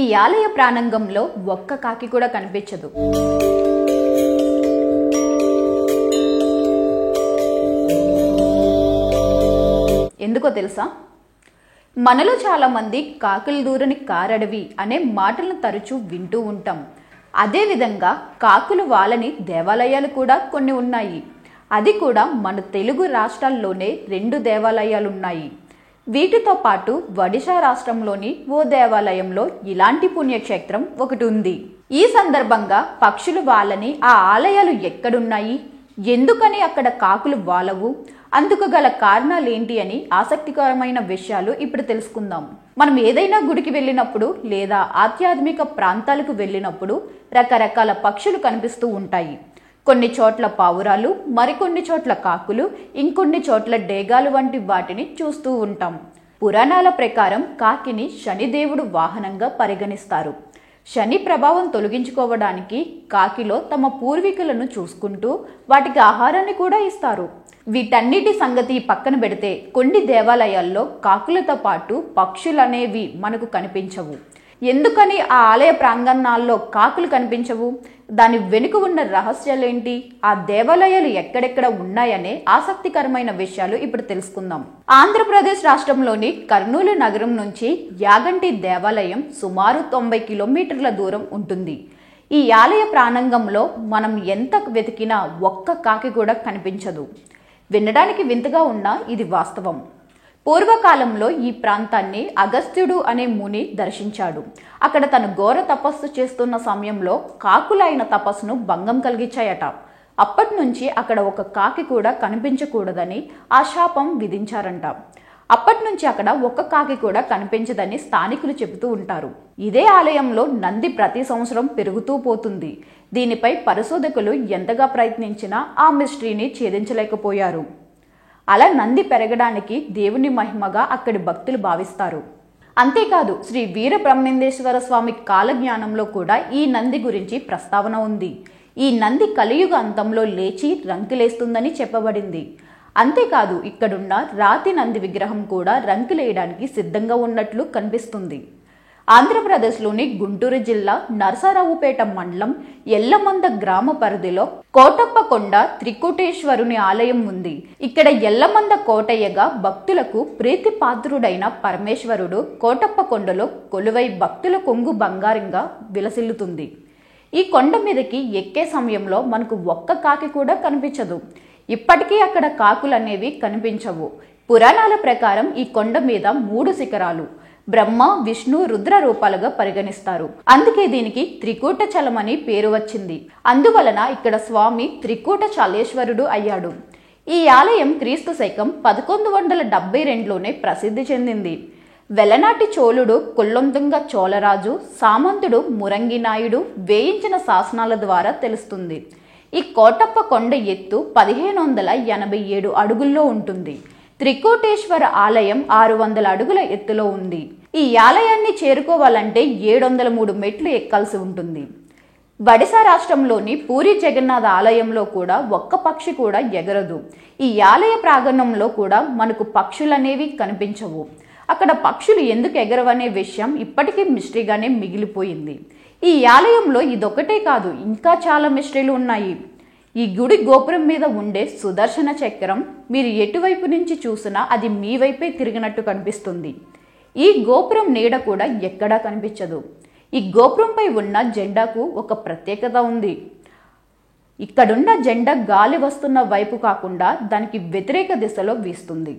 ఈ ఆలయ ప్రాంగణంలో ఒక్క కాకి కూడా కనిపించదు. ఎందుకో తెలుసా? మనలో చాలా మంది కాకులు దూరని కారడవి అనే మాటలను తరచూ వింటూ ఉంటాం. అదేవిధంగా కాకులు వాలని దేవాలయాలు కూడా కొన్ని ఉన్నాయి. అది కూడా మన తెలుగు రాష్ట్రాల్లోనే 2 దేవాలయాలున్నాయి. వీటితో పాటు ఒడిశా రాష్ట్రంలోని ఓ దేవాలయంలో ఇలాంటి పుణ్యక్షేత్రం ఒకటి ఉంది. ఈ సందర్భంగా పక్షులు వాలని ఆ ఆలయాలు ఎక్కడున్నాయి, ఎందుకని అక్కడ కాకులు వాలవు, అందుకు గల కారణాలేంటి అని ఆసక్తికరమైన విషయాలు ఇప్పుడు తెలుసుకుందాం. మనం ఏదైనా గుడికి వెళ్ళినప్పుడు లేదా ఆధ్యాత్మిక ప్రాంతాలకు వెళ్ళినప్పుడు రకరకాల పక్షులు కనిపిస్తూ ఉంటాయి. కొన్ని చోట్ల పావురాలు, మరికొన్ని చోట్ల కాకులు, ఇంకొన్ని చోట్ల డేగాలు వంటి వాటిని చూస్తూ ఉంటాం. పురాణాల ప్రకారం కాకిని శనిదేవుడు వాహనంగా పరిగణిస్తారు. శని ప్రభావం తొలగించుకోవడానికి కాకిలో తమ పూర్వీకులను చూసుకుంటూ వాటికి ఆహారాన్ని కూడా ఇస్తారు. వీటన్నిటి సంగతి పక్కన పెడితే కొన్ని దేవాలయాల్లో కాకులతో పాటు పక్షులనేవి మనకు కనిపించవు. ఎందుకని ఆ ఆలయ ప్రాంగణాల్లో కాకులు కనిపించవు? దాని వెనుక ఉన్న రహస్యాలేంటి? ఆ దేవాలయాలు ఎక్కడెక్కడ ఉన్నాయనే ఆసక్తికరమైన విషయాలు ఇప్పుడు తెలుసుకుందాం. ఆంధ్రప్రదేశ్ రాష్ట్రంలోని కర్నూలు నగరం నుంచి యాగంటి దేవాలయం సుమారు 90 కిలోమీటర్ల దూరం ఉంటుంది. ఈ ఆలయ ప్రాంగణంలో మనం ఎంత వెతికినా ఒక్క కాకి కూడా కనిపించదు. వినడానికి వింతగా ఉన్నా ఇది వాస్తవం. పూర్వకాలంలో ఈ ప్రాంతాన్ని అగస్త్యుడు అనే ముని దర్శించాడు. అక్కడ తను ఘోర తపస్సు చేస్తున్న సమయంలో కాకులు ఆయన తపస్సును భంగం కలిగించాయట. అప్పటి నుంచి అక్కడ ఒక కాకి కూడా కనిపించకూడదని ఆ శాపం విధించారంట. అప్పటి నుంచి అక్కడ ఒక్క కాకి కూడా కనిపించదని స్థానికులు చెబుతూ ఉంటారు. ఇదే ఆలయంలో నంది ప్రతి సంవత్సరం పెరుగుతూ పోతుంది. దీనిపై పరిశోధకులు ఎంతగా ప్రయత్నించినా ఆ మిస్టరీని ఛేదించలేకపోయారు. అలా నంది పెరగడానికి దేవుని మహిమగా అక్కడి భక్తులు భావిస్తారు. అంతేకాదు, శ్రీ వీరబ్రహ్మేంద్రేశ్వర స్వామి కాలజ్ఞానంలో కూడా ఈ నంది గురించి ప్రస్తావన ఉంది. ఈ నంది కలియుగ అంతంలో లేచి రంకులేస్తుందని చెప్పబడింది. అంతేకాదు, ఇక్కడున్న రాతి నంది విగ్రహం కూడా రంకులేయడానికి సిద్ధంగా ఉన్నట్లు కనిపిస్తుంది. ఆంధ్రప్రదేశ్లోని గుంటూరు జిల్లా నరసరావుపేట మండలం ఎల్లమంద గ్రామ పరిధిలో కోటప్పకొండ త్రికూటేశ్వరుని ఆలయం ఉంది. ఇక్కడ ఎల్లమంద కోటయ్యగా భక్తులకు ప్రీతిపాత్రుడైన పరమేశ్వరుడు కోటప్పకొండలో కొలువై భక్తుల కొంగు బంగారంగా విలసిల్లుతుంది. ఈ కొండ మీదకి ఎక్కే సమయంలో మనకు ఒక్క కాకి కూడా కనిపించదు. ఇప్పటికీ అక్కడ కాకులు అనేవి కనిపించవు. పురాణాల ప్రకారం ఈ కొండ మీద 3 శిఖరాలు బ్రహ్మ, విష్ణు, రుద్ర రూపాలుగా పరిగణిస్తారు. అందుకే దీనికి త్రికూట చలమని పేరు వచ్చింది. అందువలన ఇక్కడ స్వామి త్రికూట చలేశ్వరుడు అయ్యాడు. ఈ ఆలయం క్రీస్తు శకం 1172లోనే ప్రసిద్ధి చెందింది. వెలనాటి చోళుడు కొల్లొంతుంగ చోళరాజు, సామంతుడు మురంగి నాయుడు వేయించిన శాసనాల ద్వారా తెలుస్తుంది. ఈ కోటప్ప కొండ ఎత్తు 1587 అడుగుల్లో ఉంటుంది. త్రికూటేశ్వర ఆలయం 600 అడుగుల ఎత్తులో ఉంది. ఈ ఆలయాన్ని చేరుకోవాలంటే 703 మెట్లు ఎక్కాల్సి ఉంటుంది. ఒడిశా రాష్ట్రంలోని పూరి జగన్నాథ ఆలయంలో కూడా ఒక్క పక్షి కూడా ఎగరదు. ఈ ఆలయ ప్రాంగణంలో కూడా మనకు పక్షులనేవి కనిపించవు. అక్కడ పక్షులు ఎందుకు ఎగరవనే విషయం ఇప్పటికీ మిస్టరీగానే మిగిలిపోయింది. ఈ ఆలయంలో ఇదొకటే కాదు, ఇంకా చాలా మిస్టరీలు ఉన్నాయి. ఈ గుడి గోపురం మీద ఉండే సుదర్శన చక్రం మీరు ఎటువైపు నుంచి చూసినా అది మీ వైపే తిరిగినట్టు కనిపిస్తుంది. ఈ గోపురం నీడ కూడా ఎక్కడా కనిపించదు. ఈ గోపురంపై ఉన్న జెండాకు ఒక ప్రత్యేకత ఉంది. ఇక్కడున్న జెండా గాలి వస్తున్న వైపు కాకుండా దానికి వ్యతిరేక దిశలో వీస్తుంది.